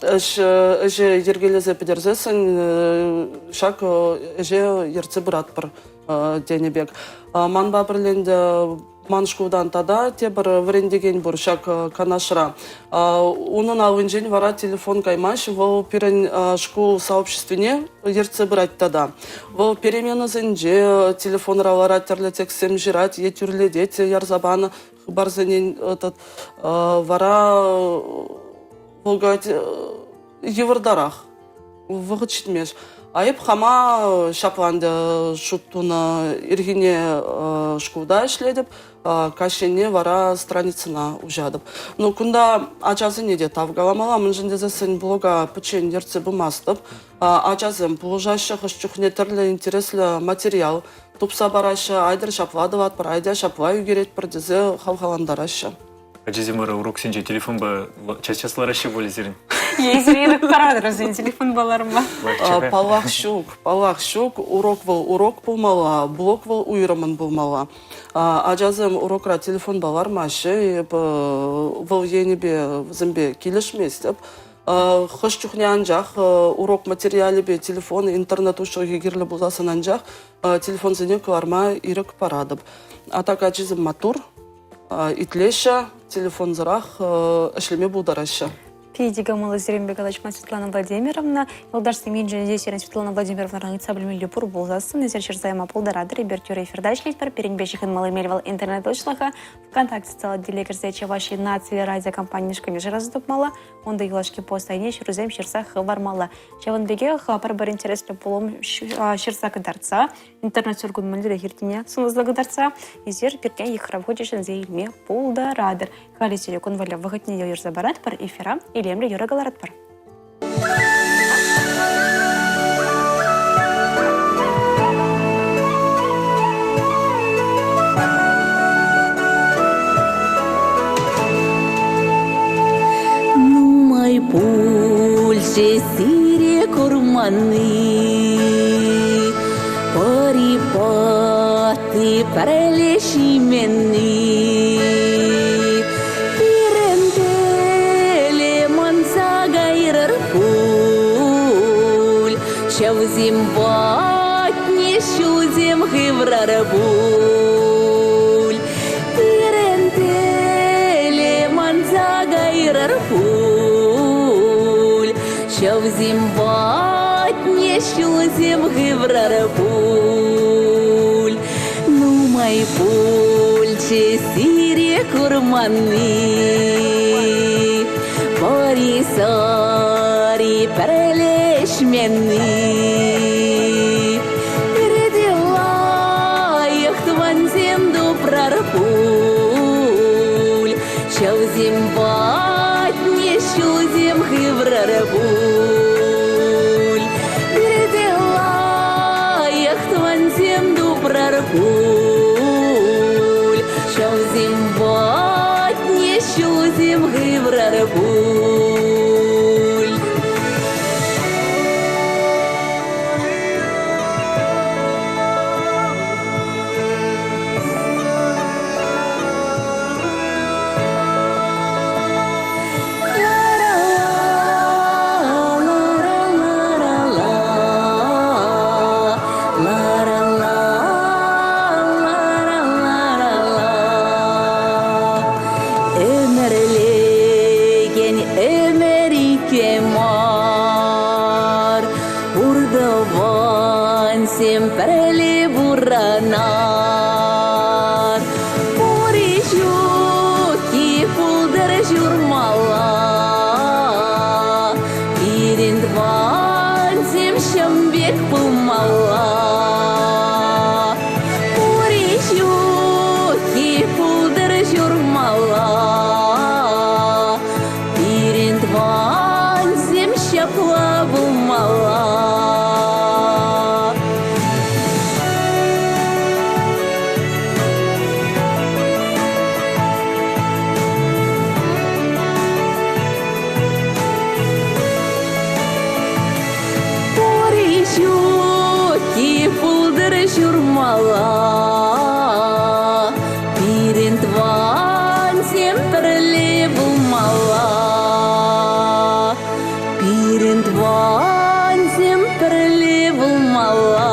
эже ергелезе педерзесін, шак эже ерце брат бар денебек. Манба бірленді маншкудан тада те бір врендеген бұр шак канашра. Оның алынжен вара телефон каймаш, вол пирен шку сообществіне ерце брать тада. Вол перемены зенже телефон ралара терлі тексем жирать, етюрлі дете ярзабаны барзенен вара волгать евардарах вғыт шитмеш. Айып хама шапланды шуттуны иргине шкуда ішледіп, кашене вара страницына ужадып. Но кунда ажазы неде тавгаламала, мен жендезесін блога пучен ерце бұмастып, ажазым бұлжашы хышчухне түрлі интереслі материал, тупса барашы, айдыр шапладыват бір, айда шаплай үгерет бір дезе халхаландарашы. Ажазимара урок сенже телефон ба час-часларашы болі зерін? Езірелік қарады разын телефон баларыма. Палақ шук, урок болмала, блок был уйрамын болмала. Ажазым урокра телефон балар машы, выл енебе зімбе келішместіп. Хышчухне анжақ, урок материалы бе телефон, интернет ұшы егерлі боласын анжақ, телефон зене кыларма ирік парадып. Атак ажизым матур, итлеша, телефон зырақ, ішлеме бұлдарашы. Педига Малозерембек Алачман Светлана Владимировна, Елдашсы Минджин здесь Светлана Владимировна Рангица Блюмили Пурбулзасы, Назер Черзайма Полдорадыр, Бертюрей Фердачлит, Перенбечихин Малымельвал интернет учлаха, ВКонтакте стала делегация Чаваши нации радиокомпании Шкамежи раздупмала, он да Илашки постайне Шерузем Шерсах вармала. Чаванбеге парбар интересно полом Шерсака Дарца, интернет сюргун Мальдира Хиртиня, Суназлага Дарца, Изер Перкен Ихравходишен Зейлме Полдорадыр. Хали телекон валя выгоднее Юрзабарат пар эфира или Эмре Юра Галарат пар. Numai pulse sire curmani Poripoti pareleșimeni Pirentele manțagairar pul Și-auzim botni și-auzim hivrar bul Pirentele manțagairar pul Și-auzim botni și-auzim hivrar bul Numai pulce sire curmani Porisari pereleșmeni Передела их тванзем дупрар пуль Щаузим батне щузим хиврар пуль Передела их тванзем дупрар пуль Щаузим батне щузим хиврар пуль Ömerlegen Ömerike mar Urdavan semperle buranar Porişuki pulder jurmala Pirindvan sem şambek pumala Porişuki pulder jurmala Pirindvan sem şapla bulmala Porişuki pulder jurmala Pirindvan semperle bulmala Pirindvan semperle bulmala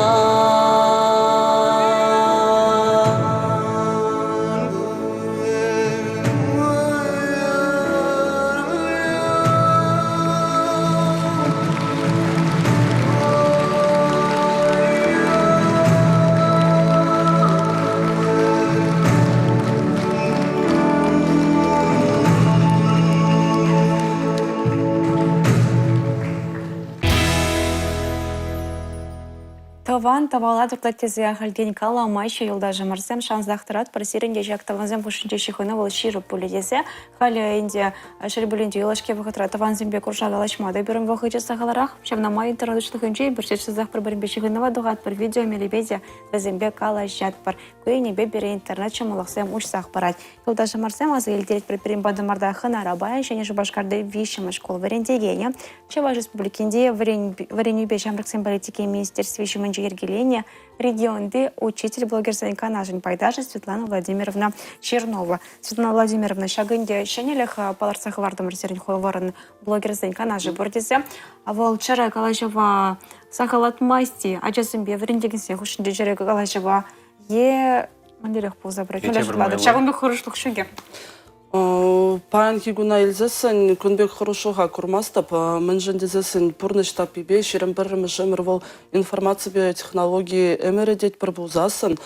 Таван тавала туктатезе халген кала майша юлдажы марсем шансдахтырат парсиренде жактаванзем пушинче шихына вол ширу пуледезе халя инде шербулинде юлашке вахатра таванзембе куршала лачмада берем вахыча сагаларах шавна май интернетчлык инже бирчесизах пар барбе шихына дугат пар видео мелебезе вазембе кала жат пар куйни бе бере интернет чамалахсем учсах парат юлдажы марсем азы елдерет пар перем бадамарда хана рабая және жубашкарды вишема школ варендегене Чаваш республикинде варенью бе жамраксем политики министерстве Ергеления регионды учитель блогерзен канажин пайдажи Светлана Владимировна Чернова. Светлана Владимировна шагынде шенелех паларсах вардам ресерин хойворын блогерзен канажи бордезе. А волчара калашева сахалат масти ажасымбе варендегенсе хушинде жере калашева е мандерех позабрать. Шагынбе хорошлук шуге. Паян хигуна илзесен күнбек хорошуға курмастап, мэнжен дезесен пурныштап бибе, шерем бірімі жемір вол информация бе технологии эмередет бір бұлзасын,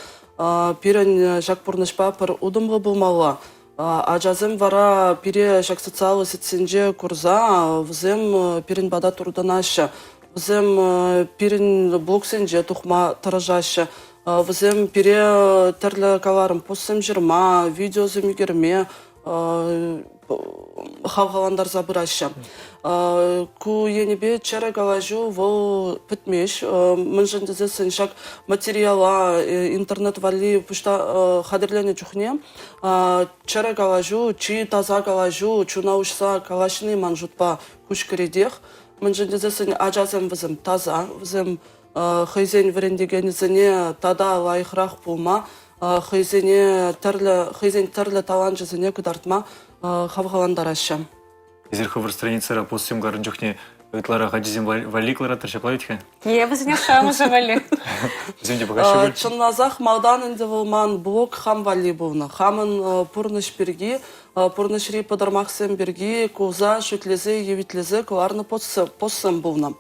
пирен жак пурнышпа пір удымғы бұлмала. Ажазым вара пире жак социалы сетсенже курза, взем пирен бада турданашы, взем пирен блоксенже тухма таражашы, взем пире тәрлі каларым постсем жирма, видео земегерме, хавгаландар забырашы. Ку енебе чәрі галажу вол пітмеш, міншін дезесін шак материала интернет вали пұшта хадырлене чухне, чәрі галажу, чи таза галажу, чуна ұшса калашыны манжутпа күш кередех, міншін дезесін ажазым візім таза, візім хызен вірендегенізіне тада лайықрақ болма, хызен тәрлі талан жызіне күдартма хавгаландар ашы. Изер хавыр страницара постсем гарын жохне ытлара хадизем валиклара тыршаплавитха. Біздің шамы жавали. Земде багашы был. Чынназах малдан инде волман блок хам вали болна. Хамын пурныш берги, пурнышри подармақсем берги, куза, шутлезе, евитлезе, куларны постсем болна.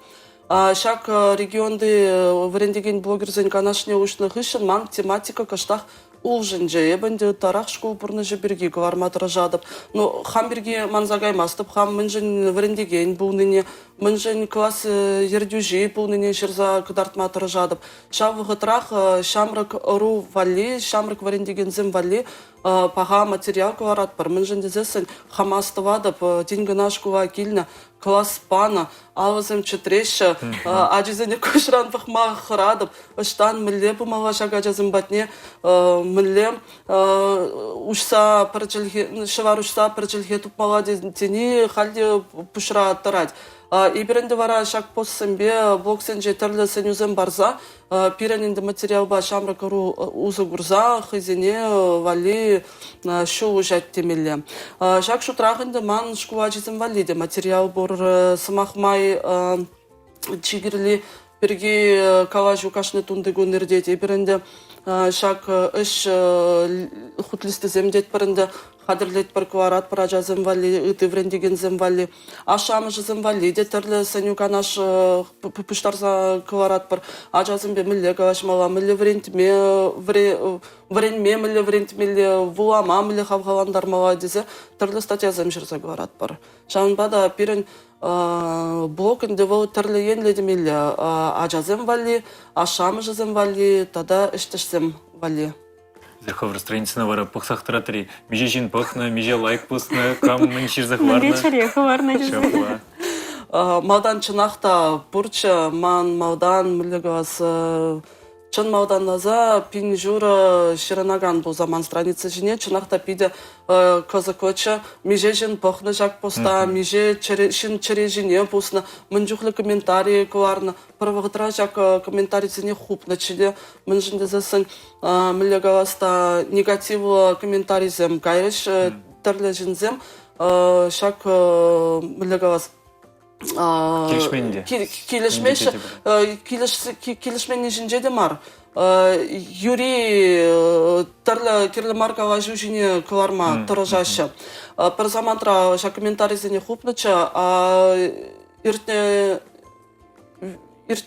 Шак регионды варендеген блогерзен канашне ушны хышын ман тематика каштах улжынже, ебенде тарах школ пурныжы берги куларматыра жадып. Но хам берги манзагаймастып, хам мынжын варендеген болныне, мынжын класс ердюжи болныне шырза кыдартматыра жадып. Шав ғытрах шамрак ру вали, шамрак варендеген зім вали, паға материал куларат бар. Мынжын дезесін хамастывадып, деньги наш кула килна, класс пана, алызым четреші, ажызыне көшіран пахма хырадып, ыштан мүлле бұмала шак ажазым батне, мүлле ұшса пірчілге, шывар ұшса пірчілге тұпмала дені халде пұшыра аттырад. Иберінде вара шак постсембе блоксенже тірлі сенюзем барза, пиренінде материал ба шамра көру ұзы гурза, хызене вали шу ұжат темелі. Шак шутрағында ман шкуа жезім валиде материал бұр сымақмай чигірлі бірге калажу кашны тунды гөнердет. Иберінде шак үш хутлисті земдет бірінде қадірлет бір кварат бір ажазым вали, үтіврендеген зем вали, ашамы жызым вали, детерлі сәню канаш пүштарза кварат бір ажазым бе мүлі калашмала, мүлі вренме, мүлі врентмелі, вулама, мүлі хавгаландар мала дезе, түрлі статья зем жырза кварат бір. Шағын бада пирен блок инде вол түрлі енлі демелі, ажазым вали, ашамы жызым вали, тада іштішсем вали. Хавыр страницына вара пықсақ тұратыры. Меже жин пықны, меже лайк пысны, кам мүншір зақварны. Вечерехы варна жызы. Малдан чынақта бұрчы, ман малдан мүлігіз чын малдан наза пин жұры шырынаган бұл заман страницы жіне чынақта пиде көзі көчі, меже жин пықны жак поста, меже шын чыре жіне пусны, мүнжуқлы комментарий кыларны, пырвығытра жак комментарий зіне хупны чиле, мүнжінде зәсін мүлігіласта негативлы комментарий зем кайрыш, түрлі жінзем, шак мүлігілас келішменне жінже де мар. Юрий түрлі керлі маркала жүжіне кыларма тұрыжашы. Бір замантра ша комментарийзіне хупнычы, иртне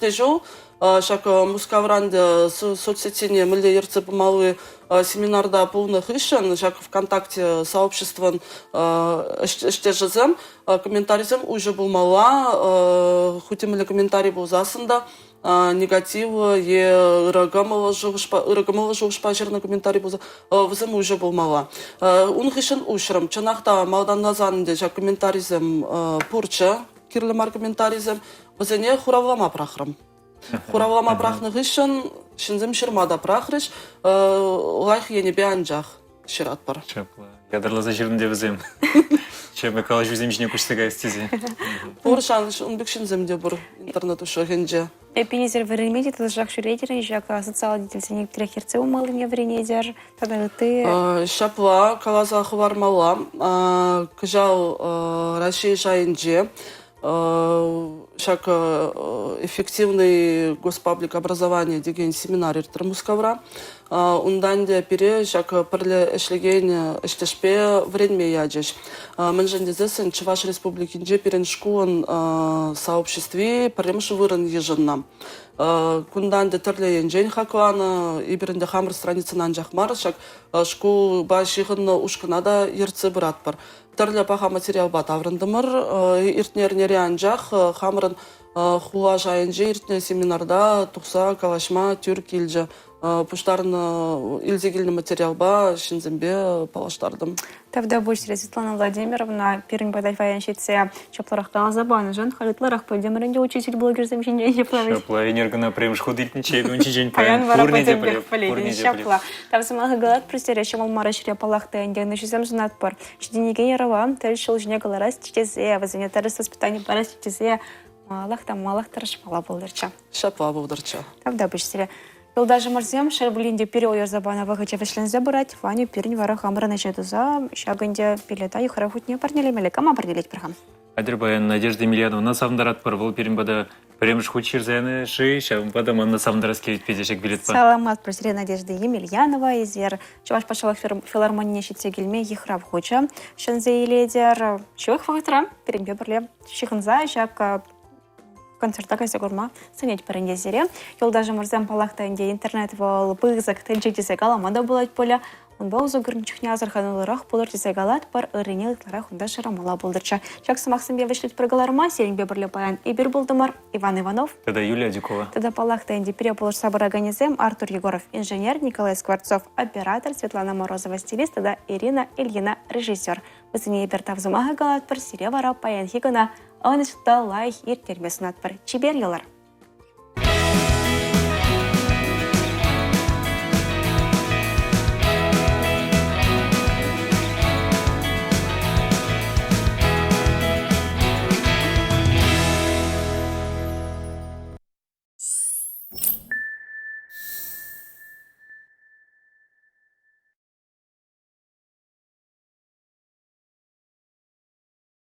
жол шак мускавранды соцсетіне мүлі ерцы бұмалы семинарда полных ишен, шак ВКонтакте сообществон іште жызым, комментарийзім уже бұлмала, хутемілі комментарий бұл засында, негативы, ырыгымылы жоғышпа жерні комментарий бұл візім уже бұлмала. Уның ишен ұшырым, чынақта малдан назанынде шак комментарийзім пұрчы, керлімар комментарийзім, візіне хуравлама прахырым. Хуравлама прахных ишен, шинзім шырмада прахрыш, лайх енебе анжақ шырат бар. Чапла. Ядырлаза жерінде візем. Чемі калаш візем жіне күштіға істезе. Оршан, ұнбек шинзімде бұр интернет ұшы генже. Пенезер варенмеде, тады жақ шүредері, жақ социалы детельсенек трехерце умалыне варенедер, тады ты... Шапла, калаза хвармала, кажал Россия шайынже, шак эффективный госпаблик образования деген семинар иртір Мускавра. Ундан де пере жак пірлі эшлеген эштешпе вредме ядеш. Мен жендезесен Чуваш Республикинже перен шкуын сообществе піремші вырын ежынна. Кундан де тірлі енжен хакуаны, иберінде хамыр страницынан жақмар, шак шку ба шиғын ушкынада ерцы бұрат бар. Тірлі паха материал бат аврындымыр, иртнернере анжақ, хамырын хула жайынже иртне семинарда тұқса, калашма, түрк илжі. Пуштарын илзегильный материал ба, шинзембе палаштардым. Тавда бушре Светлана Владимировна, первым подать военщице, чапларах талазабаны, жан халитларах пойдемерінде учитель блогерзем жинжен плавать. Шапла энергона прям шхудильничает, он чижень Паян вара пурниде пойдем полетен шапла. Там самага галат простеря, чем алмара ширя палахта, индианы шизем жнат пар. Шдинеге ярава, тәрішіл жіне галарас чтезе, вазене тәріс воспитание парас чтезе, малах тарыш мала болдырча. Шапла болдырча. Тавда бушре. Даже морзем, шербулинде переойер забана вахача вешлен забирать, Ваню пирень вара хамра начату за шаганде пилета и харахут не парнили меликам определить прохам. Адербаян Надежда Емельянова савндарат парвал перембада премш хучирзены ши, шавым падам он на савндараскевит педешек билет па. Саламат просили Надежда Емельянова, изер Чуваш пошла филармония щитсе гельме ехрав хоча, шанзе и ледер, чувак фактора, перембеберле, чиханза, шак концерта кайсы горма санять паренде зере. Йол даже морзем палахта инде интернет вол пызык тенчетисе галамада булать поля. Он баузу гырнчухня азархануларах полортисе галат пар ырынелыкларах унда шарамала булдырча. Чак самахсын бе вышлют прогаларма серенбе берле паян Ибер Булдымар, Иван Иванов. Тогда Юлия Дюкова. Тогда палахта инде переполож собор организем Артур Егоров, инженер, Николай Скворцов, оператор, Светлана Морозова, стилист, тогда Ирина Ильина, режиссер. Высыне Ибертав зумага галат пар сире вара паян хигана. Анышта лайх иртермесін атпыр. Чибер елар.